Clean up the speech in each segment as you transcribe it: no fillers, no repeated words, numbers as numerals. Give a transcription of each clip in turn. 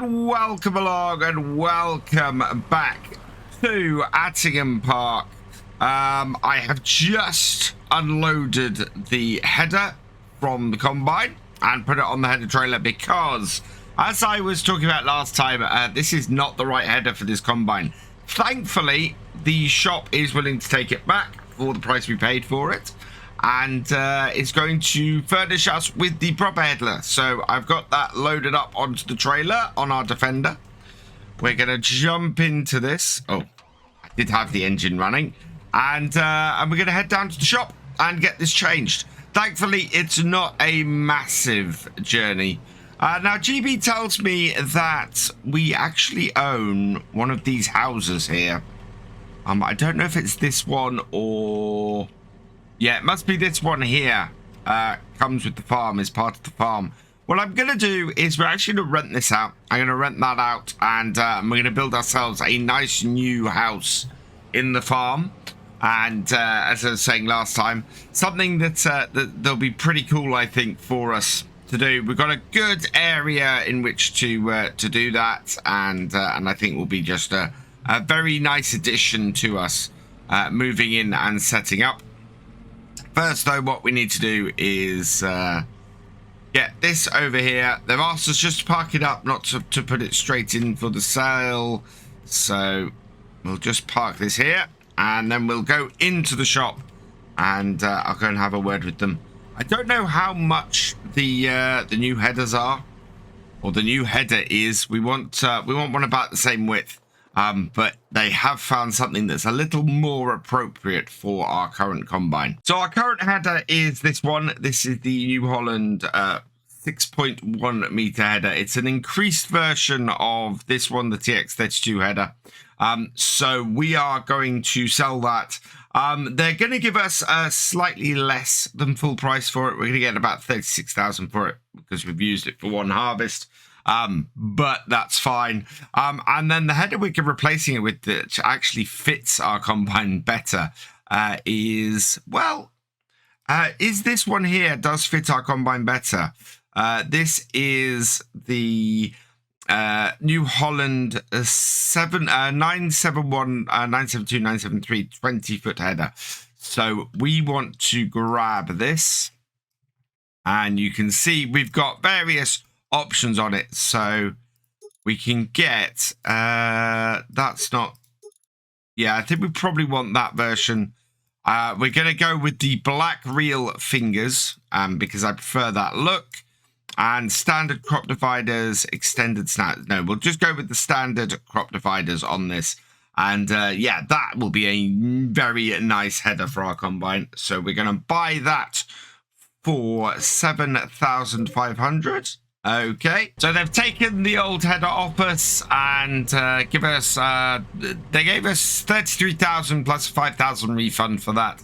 and welcome along and welcome back to Attingham Park. I have just unloaded the header from the combine and put it on the header trailer because, as I was talking about last time, this is not the right header for this combine. Thankfully, the shop is willing to take it back for the price we paid for it, and it's going to furnish us with the proper header. So I've got that loaded up onto the trailer on our Defender. We're going to jump into this. Oh, I did have the engine running. And we're going to head down to the shop and get this changed. Thankfully, it's not a massive journey. Now, GB tells me that we actually own one of these houses here. I don't know if it's this one or... Yeah, it must be this one here. Comes with the farm, is part of the farm. What I'm going to do is we're actually going to rent this out. I'm going to rent that out, and we're going to build ourselves a nice new house in the farm. And as I was saying last time, something that that'll be pretty cool, I think, for us to do. We've got a good area in which to do that, and I think will be just a very nice addition to us moving in and setting up. First, though, what we need to do is get this over here. They've asked us just to park it up, not to put it straight in for the sale. So we'll just park this here, and then we'll go into the shop, and I'll go and have a word with them. I don't know how much the new headers are, or the new header is. We want one about the same width. But they have found something that's a little more appropriate for our current combine. So our current header is this one. This is the New Holland 6.1 meter header. It's an increased version of this one, the TX32 header. So we are going to sell that. They're going to give us slightly less than full price for it. We're going to get about 36,000 for it because we've used it for one harvest. But that's fine. And then the header we're replacing it with that actually fits our combine better is this one here. Does fit our combine better. This is the New Holland 971 972 973 20-foot header. So we want to grab this, and you can see we've got various options on it, so we can get that's not, yeah, I think we probably want that version. We're gonna go with the black reel fingers because I prefer that look, and standard crop dividers, extended snap. No, we'll just go with the standard crop dividers on this, and yeah, that will be a very nice header for our combine. So we're gonna buy that for 7,500. Okay, so they've taken the old header off us and they gave us 33,000 plus 5,000 refund for that.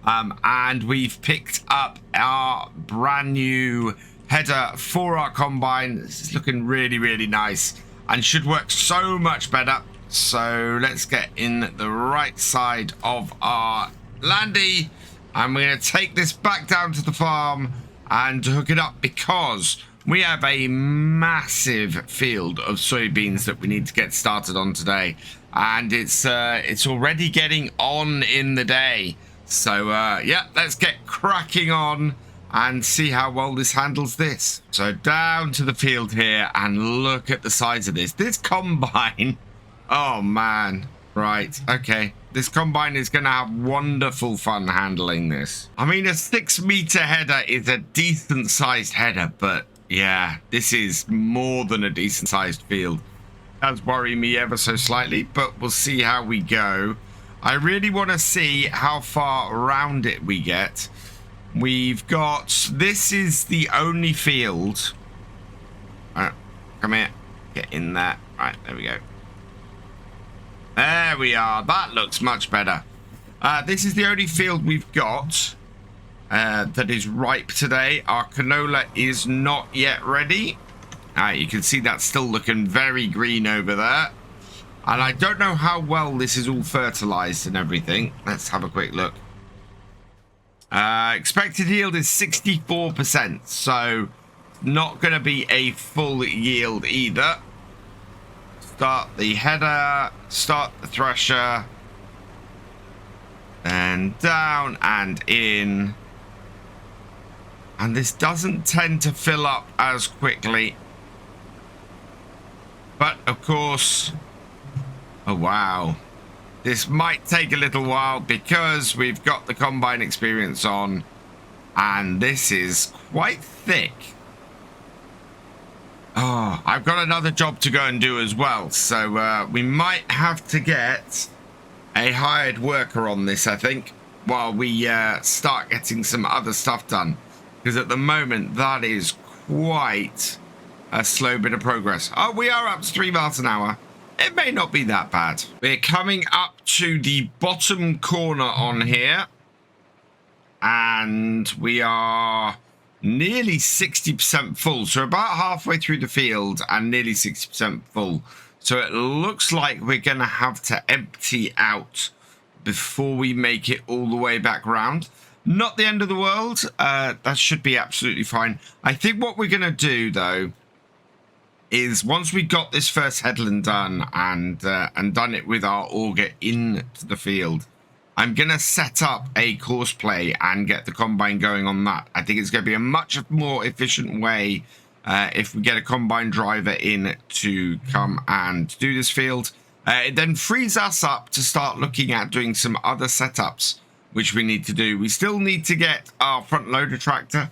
And we've picked up our brand new header for our combine. This is looking really, really nice and should work so much better. So let's get in the right side of our landy, and we're going to take this back down to the farm and hook it up because we have a massive field of soybeans that we need to get started on today, and it's already getting on in the day. So yeah, let's get cracking on and see how well this handles this. So down to the field here, and look at the size of this combine. Oh man, right, okay. This combine is going to have wonderful fun handling this. I mean, a 6 meter header is a decent sized header, but yeah, this is more than a decent sized field. Does worry me ever so slightly, but we'll see how we go. I really want to see how far around it we get. We've got, this is the only field. Come here, get in there. Right, there we go. There we are. That looks much better. This is the only field we've got that is ripe today. Our canola is not yet ready. You can see that's still looking very green over there. And I don't know how well this is all fertilized and everything. Let's have a quick look. Expected yield is 64%, so not going to be a full yield either. start the header, start the thresher, and down and in. And this doesn't tend to fill up as quickly. But of course, oh wow, this might take a little while because we've got the combine experience on, and this is quite thick. Oh, I've got another job to go and do as well, so we might have to get a hired worker on this, I think, while we start getting some other stuff done, because at the moment that is quite a slow bit of progress. Oh, we are up to 3 miles an hour. It may not be that bad. We're coming up to the bottom corner on here, and we are nearly 60% full. So about halfway through the field and nearly 60% full. So it looks like we're going to have to empty out before we make it all the way back round. Not the end of the world. That should be absolutely fine. I think what we're going to do, though, is once we got this first headland done and done it with our auger into the field, I'm going to set up a course play and get the combine going on that. I think it's going to be a much more efficient way if we get a combine driver in to come and do this field. It then frees us up to start looking at doing some other setups, which we need to do. We still need to get our front loader tractor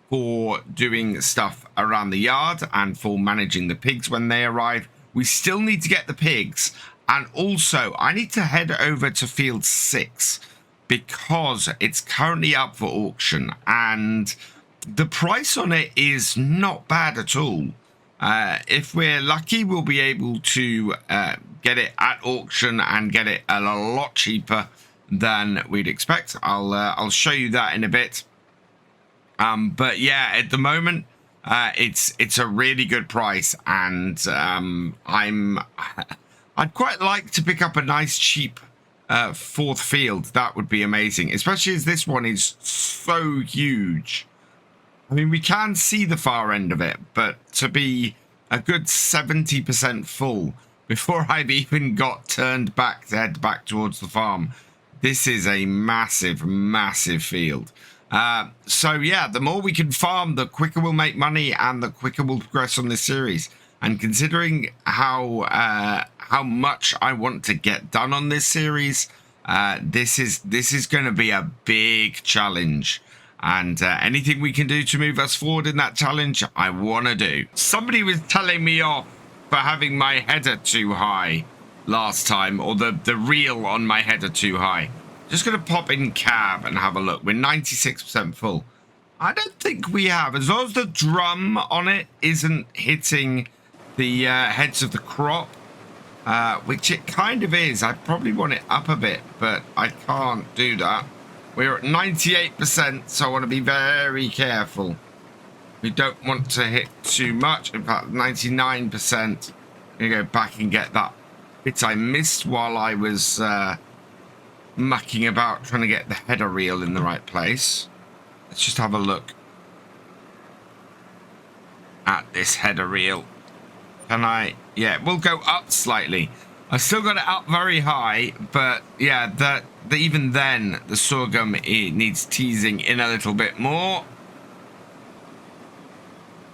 for doing stuff around the yard and for managing the pigs when they arrive. We still need to get the pigs. And also, I need to head over to field 6 because it's currently up for auction and the price on it is not bad at all. If we're lucky, we'll be able to get it at auction and get it a lot cheaper than we'd expect. I'll show you that in a bit. But yeah, at the moment, it's a really good price, and I'd quite like to pick up a nice cheap 4th field. That would be amazing, especially as this one is so huge. I mean, we can see the far end of it, but to be a good 70% full before I've even got turned back to head back towards the farm, this is a massive, massive field. So yeah, the more we can farm, the quicker we'll make money and the quicker we'll progress on this series. And considering how much I want to get done on this series, this is going to be a big challenge. And anything we can do to move us forward in that challenge, I want to do. Somebody was telling me off for having my header too high last time, or the reel on my header too high. Just going to pop in cab and have a look. We're 96% full. I don't think we have. As long as the drum on it isn't hitting the heads of the crop, which it kind of is. I probably want it up a bit, but I can't do that. We're at 98%, so I want to be very careful. We don't want to hit too much. In fact, 99%. I'm going to go back and get that bit I missed while I was mucking about trying to get the header reel in the right place. Let's just have a look at this header reel. Can I? Yeah, we'll go up slightly. I still got it up very high, but yeah, even then the sorghum, it needs teasing in a little bit more.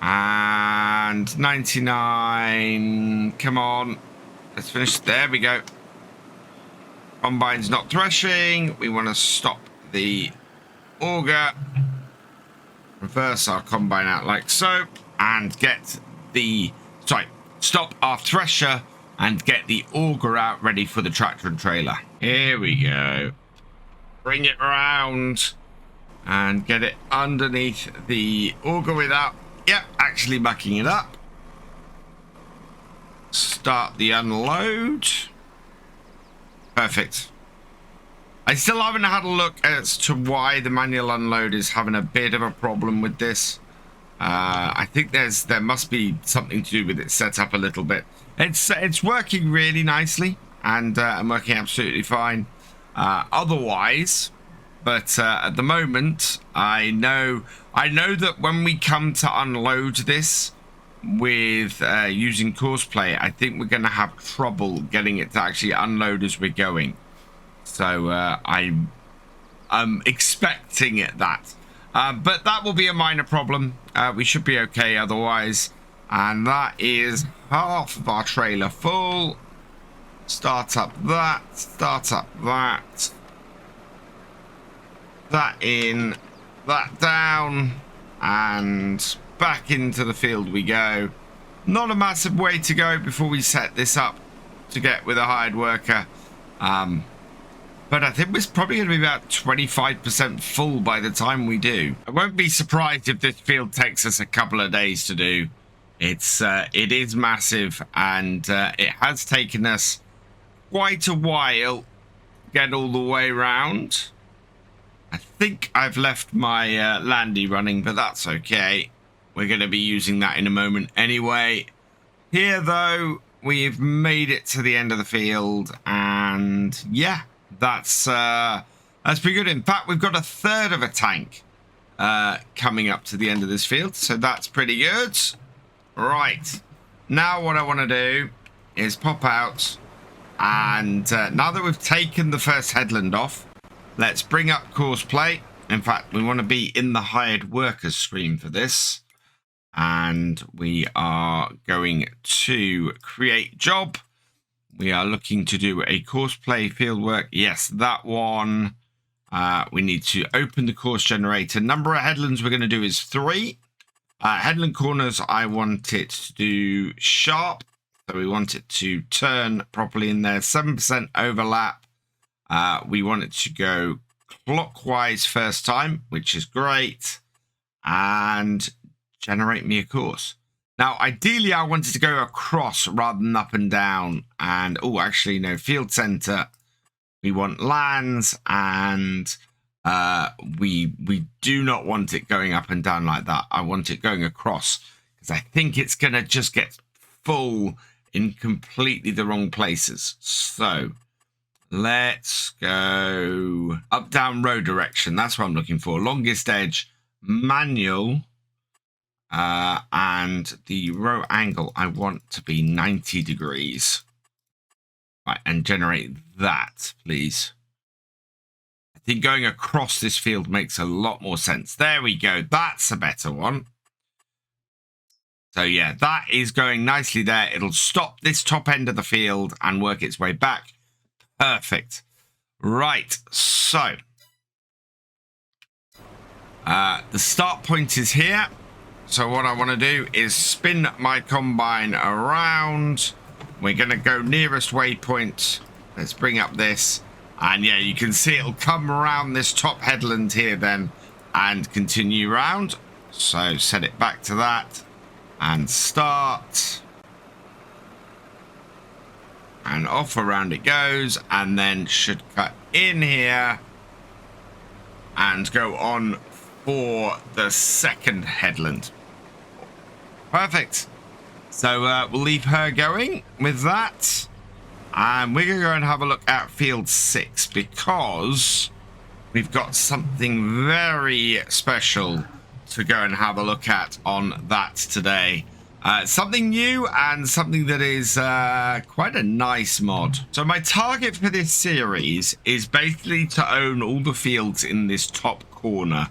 And 99. Come on, let's finish. There we go. Combine's not threshing. We want to stop the auger, reverse our combine out like so, and get the stop our thresher and get the auger out ready for the tractor and trailer. Here we go. Bring it around and get it underneath the auger without, actually mucking it up. Start the unload. Perfect. I still haven't had a look as to why the manual unload is having a bit of a problem with this. I think there must be something to do with it set up a little bit. It's working really nicely, and I'm working absolutely fine otherwise. But at the moment, I know that when we come to unload this, with using courseplay, I think we're going to have trouble getting it to actually unload as we're going. So I'm expecting that. But that will be a minor problem. We should be okay otherwise. And that is half of our trailer full. Start up that. Start up that. That in. That down. And back into the field we go. Not a massive way to go before we set this up to get with a hired worker. But I think we're probably going to be about 25% full by the time we do. I won't be surprised if this field takes us a couple of days to do. It is massive, and it has taken us quite a while to get all the way around. I think I've left my landy running, but that's okay. We're going to be using that in a moment anyway. Here, though, we've made it to the end of the field, and yeah, that's pretty good. In fact, we've got a third of a tank coming up to the end of this field, so that's pretty good. Right, now what I want to do is pop out, and now that we've taken the first headland off, let's bring up courseplay. In fact, we want to be in the hired workers screen for this, and we are going to create job. We are looking to do a courseplay fieldwork. Yes, that one. We need to open the course generator. Number of headlands we're going to do is 3. Headland corners, I want it to do sharp. So we want it to turn properly in there. 7% overlap. We want it to go clockwise first time, which is great. And generate me a course. Now, ideally, I wanted to go across rather than up and down. And, oh, actually, no, field center. We want lands, and we do not want it going up and down like that. I want it going across, because I think it's going to just get full in completely the wrong places. So let's go up, down, row direction. That's what I'm looking for. Longest edge, manual. And the row angle I want to be 90 degrees. Right, and generate that, please. I think going across this field makes a lot more sense. There we go. That's a better one. So yeah, that is going nicely there. It'll stop this top end of the field and work its way back. Perfect. Right, so the start point is here. So what I want to do is spin my combine around. We're going to go nearest waypoint. Let's bring up this. And yeah, you can see it'll come around this top headland here then and continue round. So set it back to that and start. And off around it goes, and then should cut in here and go on for the second headland. Perfect. So we'll leave her going with that. And we're going to go and have a look at field 6, because we've got something very special to go and have a look at on that today. Something new and something that is quite a nice mod. So my target for this series is basically to own all the fields in this top corner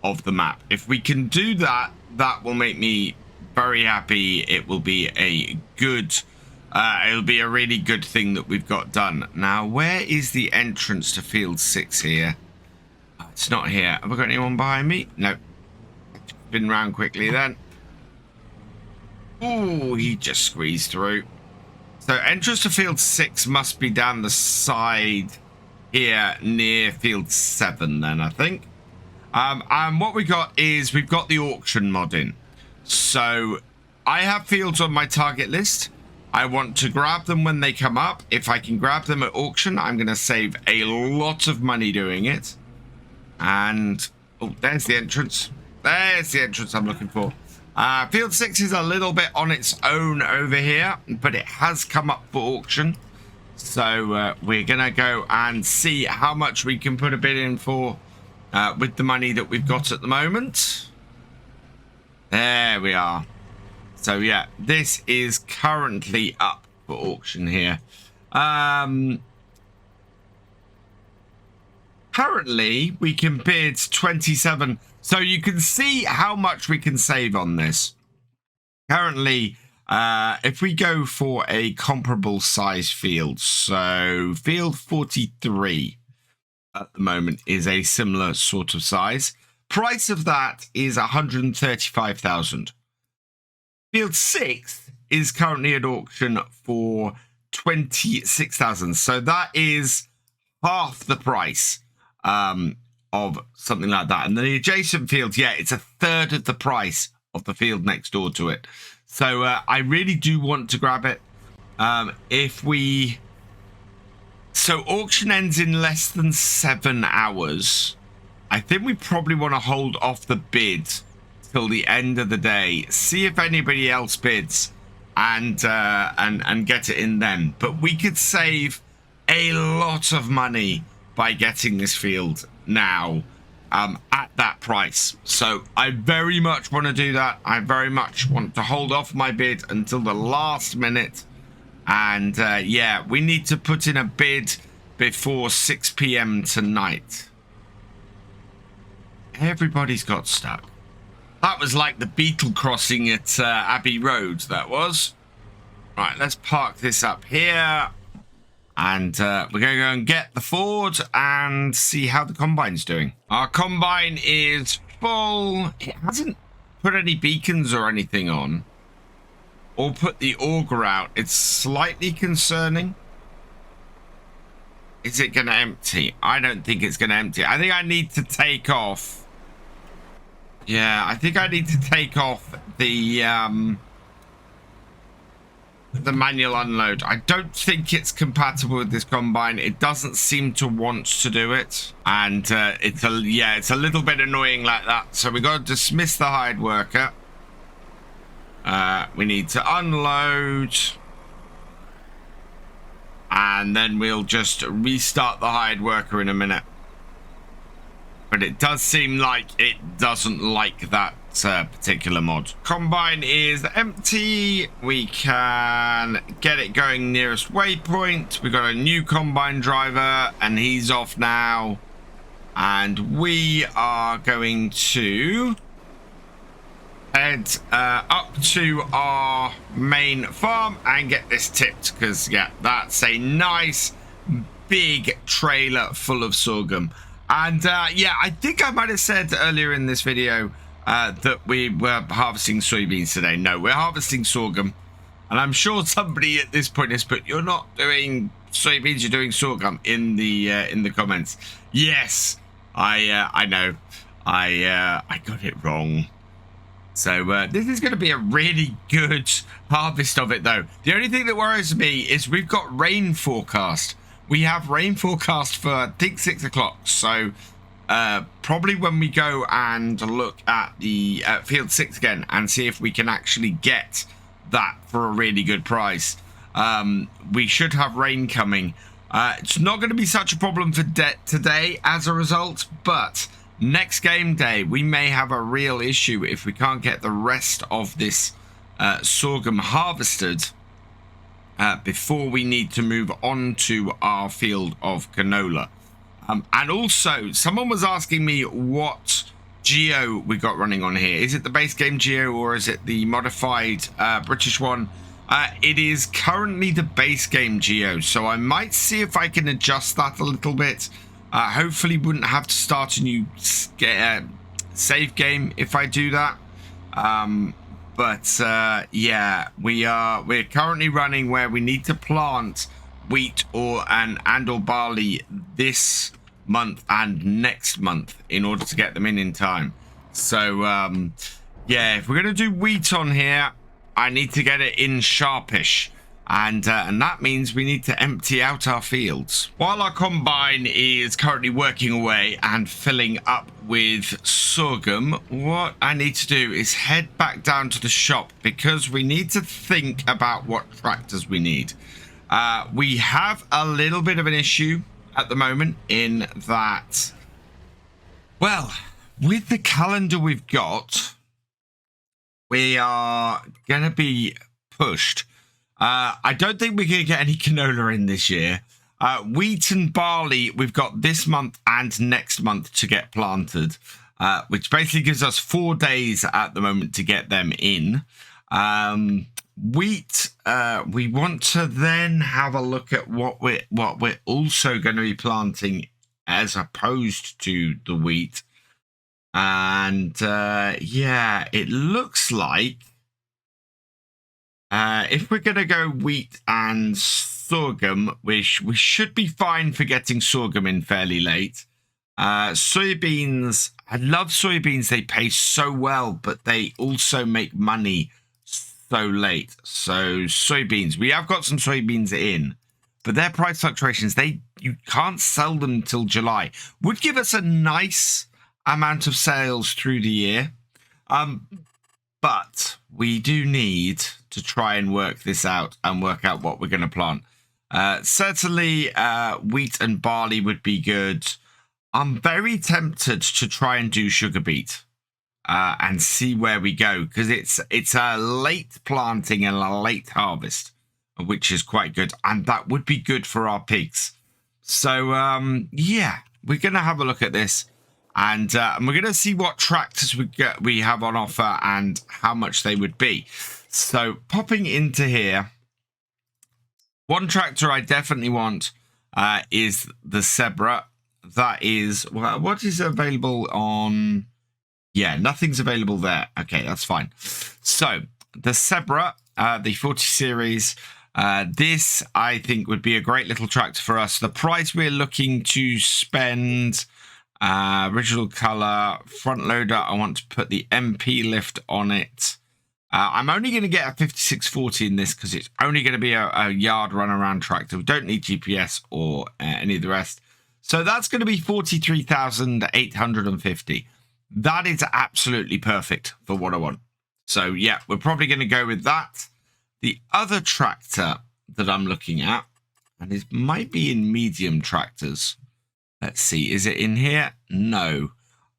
of the map. If we can do that, that will make me very happy. It will be a good, it'll be a really good thing that we've got done. Now, where is the entrance to field 6 here? It's not here. Have I got anyone behind me? No. Spin round quickly then. Oh, he just squeezed through. So entrance to field 6 must be down the side here near field 7 then, I think. And what we got is we've got the auction mod in. So I have fields on my target list. I want to grab them when they come up. If I can grab them at auction, I'm going to save a lot of money doing it. And, oh, there's the entrance. There's the entrance I'm looking for. Field 6 is a little bit on its own over here, but it has come up for auction. So we're going to go and see how much we can put a bid in for with the money that we've got at the moment. There we are. So yeah, this is currently up for auction here. Currently we can bid 27, so you can see how much we can save on this. Currently, if we go for a comparable size field, so field 43 at the moment is a similar sort of size. Price of that is 135,000. Field 6 is currently at auction for 26,000. So that is half the price of something like that. And the adjacent field, yeah, it's a third of the price of the field next door to it. So I really do want to grab it. So auction ends in less than 7 hours. I think we probably want to hold off the bid till the end of the day. See if anybody else bids and get it in then. But we could save a lot of money by getting this field now at that price. So I very much want to do that. I very much want to hold off my bid until the last minute. And yeah, we need to put in a bid before 6 p.m. tonight. Everybody's got stuck. That was like the beetle crossing at Abbey Road, that was. Right, let's park this up here. And we're going to go and get the Ford and see how the combine's doing. Our combine is full. It hasn't put any beacons or anything on. Or put the auger out. It's slightly concerning. Is it going to empty? I don't think it's going to empty. I think I need to take off. Yeah, I think I need to take off the manual unload. I don't think it's compatible with this combine. It doesn't seem to want to do it. And it's a little bit annoying like that. So we got to dismiss the hired worker. We need to unload. And then we'll just restart the hired worker in a minute. But it does seem like it doesn't like that particular mod. Combine is empty. We can get it going nearest waypoint. We got a new combine driver and he's off now. And we are going to head up to our main farm and get this tipped, because yeah, that's a nice big trailer full of sorghum. And yeah, I think I might have said earlier in this video that we were harvesting soybeans today. No, we're harvesting sorghum. And I'm sure somebody at this point has put, "You're not doing soybeans, you're doing sorghum," in the comments. Yes, I know. I got it wrong. So this is going to be a really good harvest of it, though. The only thing that worries me is we've got rain forecast. We have rain forecast for, I think, 6 o'clock. So probably when we go and look at the field 6 again and see if we can actually get that for a really good price, we should have rain coming. It's not going to be such a problem for today as a result, but next game day we may have a real issue if we can't get the rest of this sorghum harvested before we need to move on to our field of canola. And also, someone was asking me what geo we got running on here. Is it the base game geo or is it the modified British one? It is currently the base game geo, so I might see if I can adjust that a little bit. Hopefully wouldn't have to start a new save game if I do that. But yeah, we're currently running where we need to plant wheat or barley this month and next month in order to get them in time. So yeah, if we're gonna do wheat on here, I need to get it in sharpish. And that means we need to empty out our fields. While our combine is currently working away and filling up with sorghum, what I need to do is head back down to the shop because we need to think about what tractors we need. We have a little bit of an issue at the moment in that, well, with the calendar we've got, we are going to be pushed. I don't think we're going to get any canola in this year. Wheat and barley, we've got this month and next month to get planted, which basically gives us 4 days at the moment to get them in. Wheat, we want to then have a look at what we're also going to be planting as opposed to the wheat. And yeah, it looks like if we're going to go wheat and sorghum, we should be fine for getting sorghum in fairly late. Soybeans, I love soybeans. They pay so well, but they also make money so late. So soybeans, we have got some soybeans in, but their price fluctuations, you can't sell them till July. Would give us a nice amount of sales through the year. But we do need to try and work this out and work out what we're going to plant. Certainly, wheat and barley would be good. I'm very tempted to try and do sugar beet and see where we go, because it's a late planting and a late harvest, which is quite good, and that would be good for our pigs. So yeah, we're going to have a look at this. And we're going to see what tractors we have on offer and how much they would be. So popping into here, one tractor I definitely want is the Zebra. That is, well, what is available on? Yeah, nothing's available there. Okay, that's fine. So the Zebra, the 40 series, this I think would be a great little tractor for us. The price we're looking to spend... original color, front loader, I want to put the MP lift on it. I'm only going to get a 5640 in this because it's only going to be a yard run around tractor. We don't need GPS or any of the rest. So that's going to be 43,850. That is absolutely perfect for what I want. So yeah, we're probably going to go with that. The other tractor that I'm looking at, and it might be in medium tractors. Let's see, is it in here? No.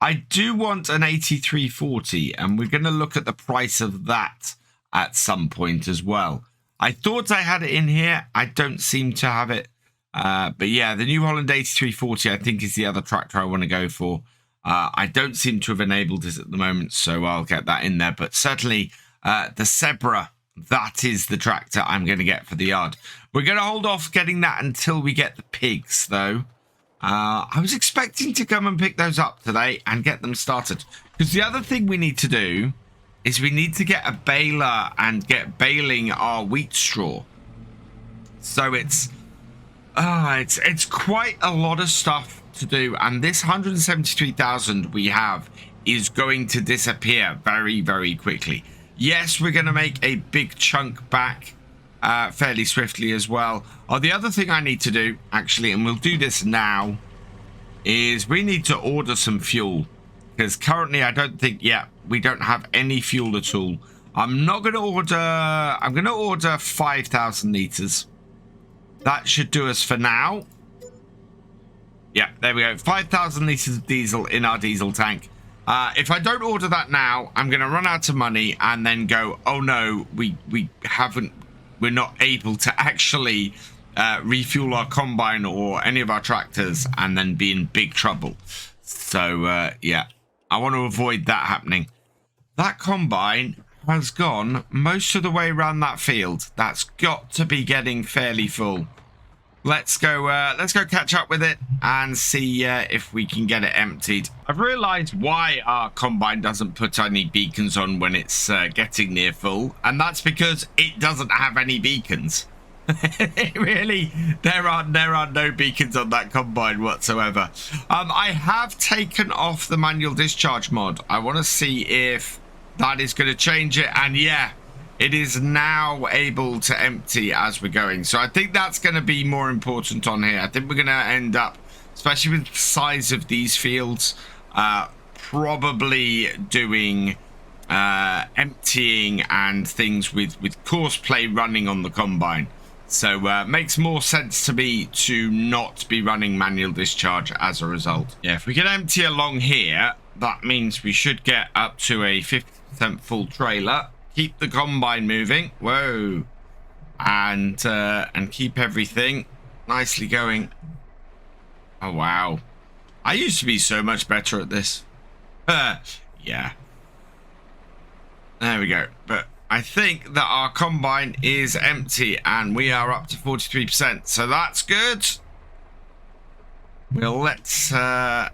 I do want an 8340, and we're going to look at the price of that at some point as well. I thought I had it in here. I don't seem to have it. But yeah, the New Holland 8340, I think, is the other tractor I want to go for. I don't seem to have enabled this at the moment, so I'll get that in there. But certainly, the Zebra, that is the tractor I'm going to get for the yard. We're going to hold off getting that until we get the pigs, though. I was expecting to come and pick those up today and get them started. Because the other thing we need to do is we need to get a baler and get baling our wheat straw. So it's quite a lot of stuff to do. And this 173,000 we have is going to disappear very, very quickly. Yes, we're going to make a big chunk back fairly swiftly as well. Oh, the other thing I need to do, actually, and we'll do this now, is we need to order some fuel. Because currently I don't think, yeah, we don't have any fuel at all. I'm going to order 5,000 litres. That should do us for now. Yeah, there we go. 5,000 litres of diesel in our diesel tank. If I don't order that now, I'm going to run out of money and then go, oh no, we're not able to actually refuel our combine or any of our tractors and then be in big trouble. So, yeah, I want to avoid that happening. That combine has gone most of the way around that field. That's got to be getting fairly full. Let's go catch up with it and see if we can get it emptied. I've realized why our combine doesn't put any beacons on when it's getting near full, and that's because it doesn't have any beacons. Really, there are no beacons on that combine whatsoever. I have taken off the manual discharge mod. I want to see if that is going to change it, and yeah, it is now able to empty as we're going. So I think that's going to be more important on here. I think we're going to end up, especially with the size of these fields, probably doing emptying and things with course play running on the combine. So makes more sense to me to not be running manual discharge as a result. Yeah, if we can empty along here, that means we should get up to a 50% full trailer. Keep the combine moving. Whoa. And keep everything nicely going. Oh, wow. I used to be so much better at this. Yeah. There we go. But I think that our combine is empty and we are up to 43%. So that's good. We'll let her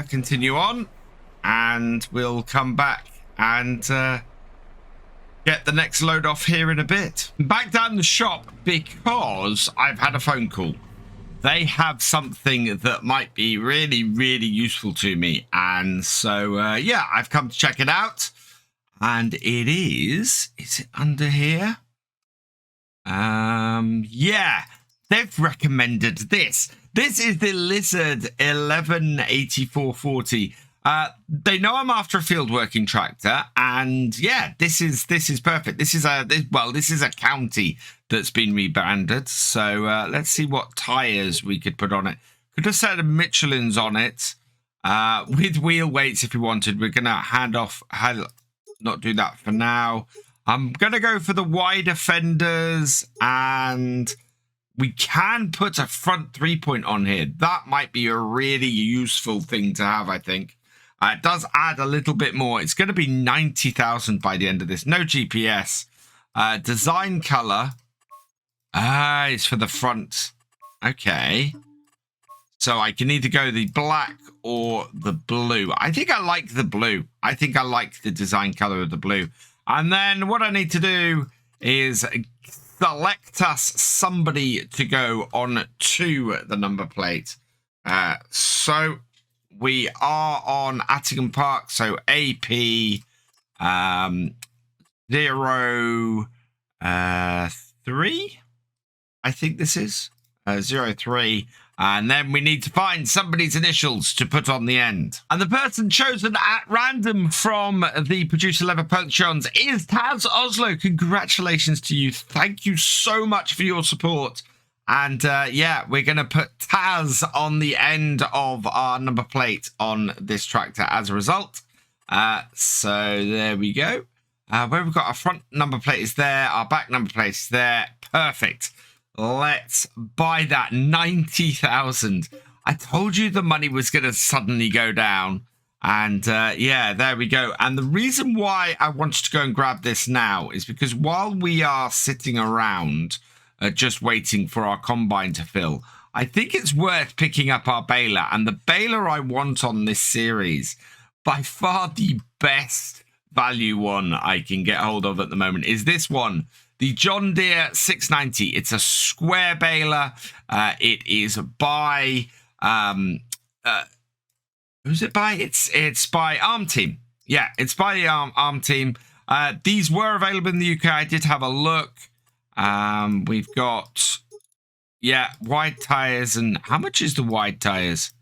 continue on and we'll come back and get the next load off here in a bit. Back down the shop because I've had a phone call. They have something that might be really, really useful to me. And so, yeah, I've come to check it out. And it is it under here? Yeah, they've recommended this. This is the Lizard 118440. They know I'm after a field working tractor, and yeah, this is perfect. This is a county that's been rebranded. So let's see what tires we could put on it. Could have set a Michelin's on it with wheel weights if you wanted. We're gonna not do that for now. I'm gonna go for the wider fenders, and we can put a front 3-point on here. That might be a really useful thing to have, I think. It does add a little bit more. It's going to be 90,000 by the end of this. No GPS. Design color. It's for the front. Okay. So I can either go the black or the blue. I think I like the blue. I think I like the design color of the blue. And then what I need to do is select us somebody to go on to the number plate. So we are on Attingham Park, so AP 03, I think this is 03. And then we need to find somebody's initials to put on the end. And the person chosen at random from the producer level Patrons is Tazoslo. Congratulations to you. Thank you so much for your support. And yeah, we're going to put Taz on the end of our number plate on this tractor as a result. So there we go. Where we've got our front number plate is there. Our back number plate is there. Perfect. Let's buy that 90,000. I told you the money was going to suddenly go down. And yeah, there we go. And the reason why I wanted to go and grab this now is because while we are sitting around just waiting for our combine to fill, I think it's worth picking up our baler. And the baler I want on this series, by far the best value one I can get hold of at the moment, is this one. The John Deere 690. It's a square baler. It is by who's it by? It's by Arm Team. Yeah, it's by the Arm Team. These were available in the UK. I did have a look. We've got wide tires, and how much is the wide tires?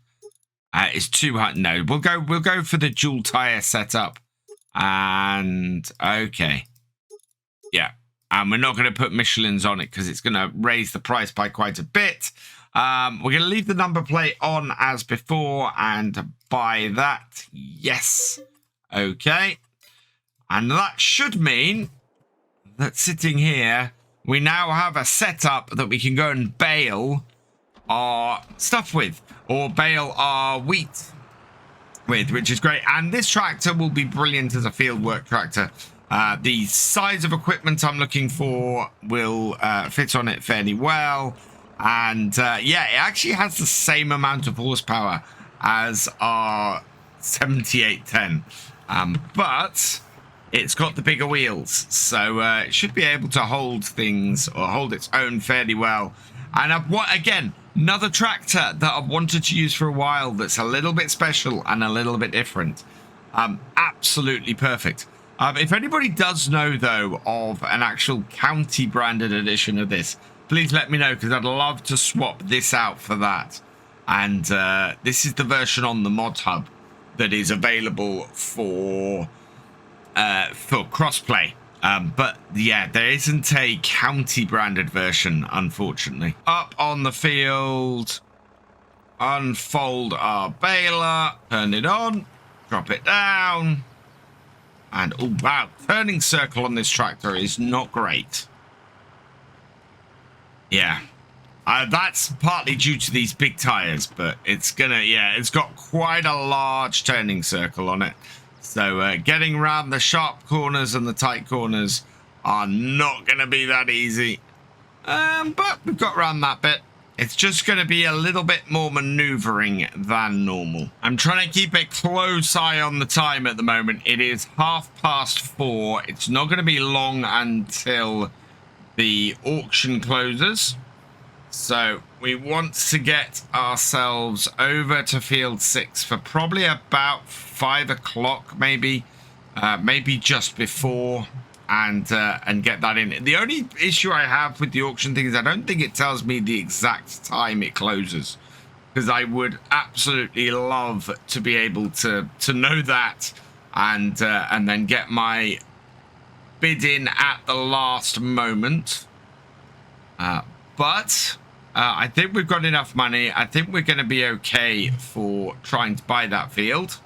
It's 200. No, we'll go for the dual tire setup. And okay, yeah. And we're not going to put Michelin's on it because it's going to raise the price by quite a bit. We're going to leave the number plate on as before and buy that. Yes. Okay. And that should mean that sitting here, we now have a setup that we can go and bale our stuff with, or bale our wheat with, which is great. And this tractor will be brilliant as a field work tractor. The size of equipment I'm looking for will fit on it fairly well. And yeah, it actually has the same amount of horsepower as our 7810. But it's got the bigger wheels. So it should be able to hold things, or hold its own fairly well. And again, another tractor that I've wanted to use for a while that's a little bit special and a little bit different. Absolutely perfect. If anybody does know, though, of an actual county-branded edition of this, please let me know, because I'd love to swap this out for that. And this is the version on the Mod Hub that is available for crossplay. But, yeah, there isn't a county-branded version, unfortunately. Up on the field, unfold our baler, turn it on. Drop it down. And, oh, wow. Turning circle on this tractor is not great. Yeah. That's partly due to these big tires, but it's gonna, yeah, it's got quite a large turning circle on it. So getting around the sharp corners and the tight corners are not going to be that easy. But we've got around that bit. It's just going to be a little bit more maneuvering than normal. I'm trying to keep a close eye on the time at the moment. It is 4:30. It's not going to be long until the auction closes. So we want to get ourselves over to field 6 for probably about 5 o'clock, maybe just before, and get that in. The only issue I have with the auction thing is I don't think it tells me the exact time it closes, because I would absolutely love to be able to know that and then get my bid in at the last moment. But I think we've got enough money. I think we're going to be okay for trying to buy that field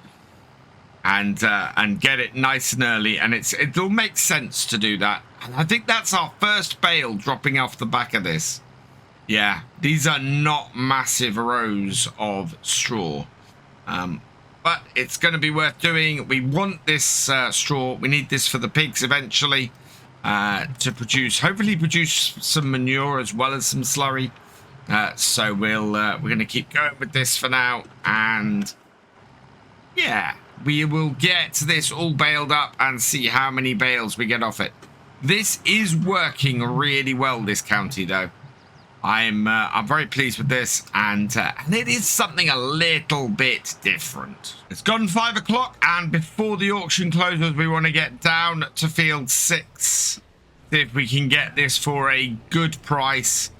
and get it nice and early. And it'll make sense to do that. And I think that's our first bale dropping off the back of this. Yeah, these are not massive rows of straw. But it's going to be worth doing. We want this straw. We need this for the pigs eventually. To hopefully produce some manure as well as some slurry. So we're going to keep going with this for now, and yeah, we will get this all baled up and see how many bales we get off it. This is working really well, this county, though. I'm very pleased with this, and it is something a little bit different. It's gone 5 o'clock, and before the auction closes, we want to get down to field 6. See if we can get this for a good price.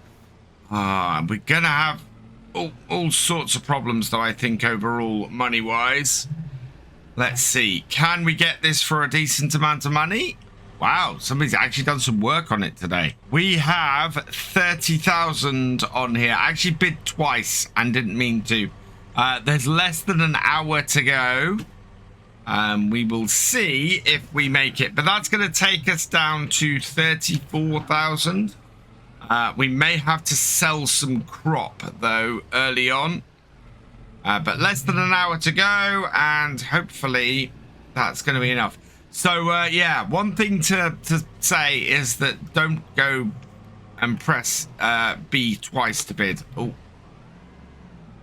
We're gonna have all sorts of problems, though, I think, overall, money-wise. Let's see. Can we get this for a decent amount of money? Wow, somebody's actually done some work on it today. We have 30,000 on here. I actually bid twice and didn't mean to. There's less than an hour to go. We will see if we make it. But that's going to take us down to 34,000. We may have to sell some crop, though, early on. But less than an hour to go, and hopefully that's going to be enough. So, yeah, one thing to say is that don't go and press B twice to bid. Oh,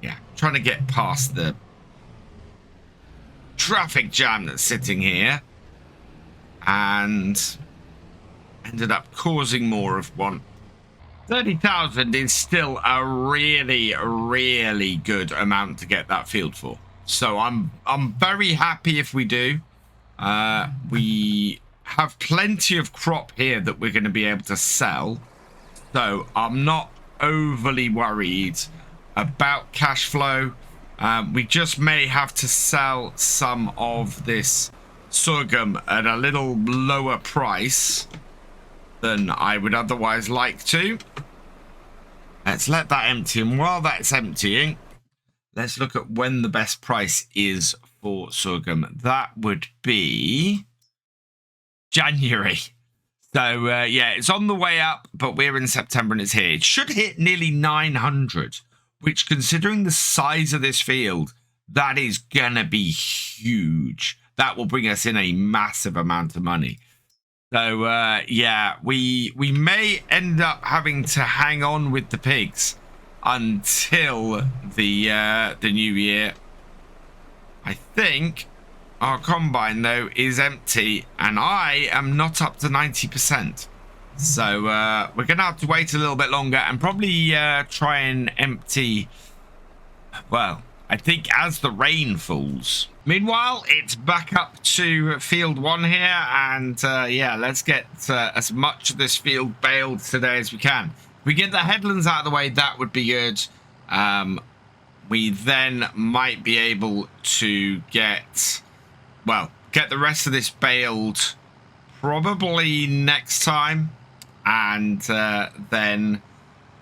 yeah, trying to get past the traffic jam that's sitting here, and ended up causing more of one. 30,000 is still a really, really good amount to get that field for. So I'm very happy if we do. We have plenty of crop here that we're going to be able to sell. So I'm not overly worried about cash flow. We just may have to sell some of this sorghum at a little lower price than I would otherwise like to. Let's let that empty, and while that's emptying, let's look at when the best price is for sorghum. That would be January. So yeah, it's on the way up, but we're in September and it's here. It should hit nearly 900, which, considering the size of this field, that is gonna be huge. That will bring us in a massive amount of money. So, yeah, we may end up having to hang on with the pigs until the new year. I think our combine, though, is empty, and I am not up to 90%. So, we're going to have to wait a little bit longer and probably try and empty, well, I think as the rain falls. Meanwhile, it's back up to field 1 here, and yeah, let's get as much of this field baled today as we can. If we get the headlands out of the way, that would be good. We then might be able to get the rest of this baled probably next time, and then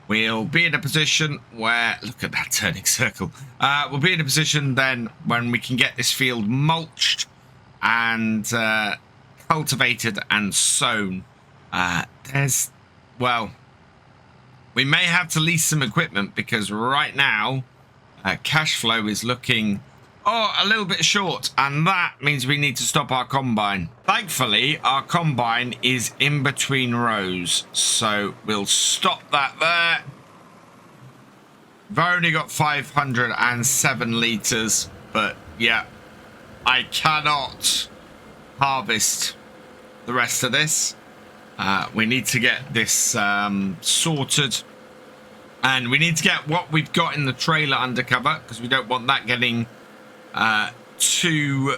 we'll be in a position where, look at that turning circle. We'll be in a position then when we can get this field mulched and cultivated and sown. Well, we may have to lease some equipment because right now cash flow is looking a little bit short, and that means we need to stop our combine. Thankfully, our combine is in between rows, so we'll stop that there. We've only got 507 litres, but yeah, I cannot harvest the rest of this. We need to get this sorted, and we need to get what we've got in the trailer under cover because we don't want that getting too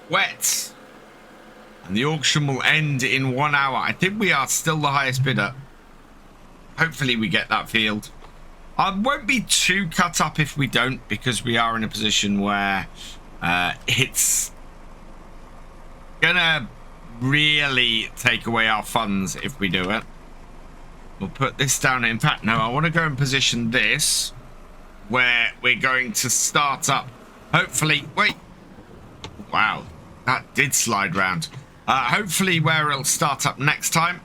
wet. And the auction will end in 1 hour. I think we are still the highest bidder. Hopefully we get that field. I won't be too cut up if we don't, because we are in a position where it's gonna really take away our funds if we do it. We'll put this down. In fact, no, I want to go and position this where we're going to start up. Hopefully, wait. Wow, that did slide round. Hopefully where it'll start up next time.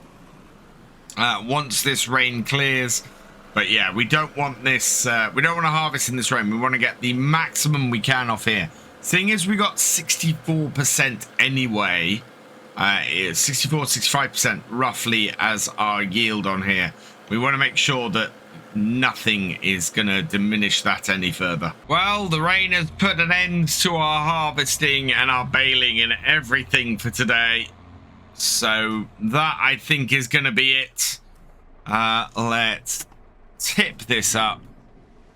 Once this rain clears. But yeah, we don't want this, we don't want to harvest in this rain. We want to get the maximum we can off here. Seeing as we got 64% anyway, 64-65% roughly as our yield on here. We want to make sure that nothing is going to diminish that any further. Well, the rain has put an end to our harvesting and our baling and everything for today. So that, I think, is going to be it. Let's tip this up.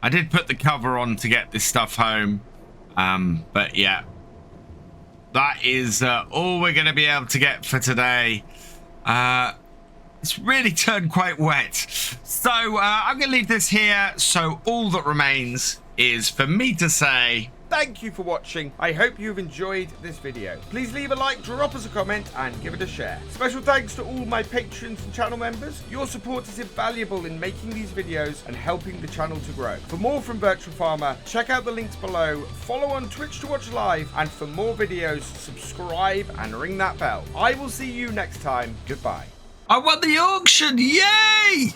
I did put the cover on to get this stuff home. But yeah, that is all we're going to be able to get for today. It's really turned quite wet. So I'm going to leave this here. So all that remains is for me to say thank you for watching. I hope you've enjoyed this video. Please leave a like, drop us a comment, and give it a share. Special thanks to all my patrons and channel members. Your support is invaluable in making these videos and helping the channel to grow. For more from Virtual Farmer, check out the links below, follow on Twitch to watch live, and for more videos, subscribe and ring that bell. I will see you next time. Goodbye. I won the auction! Yay!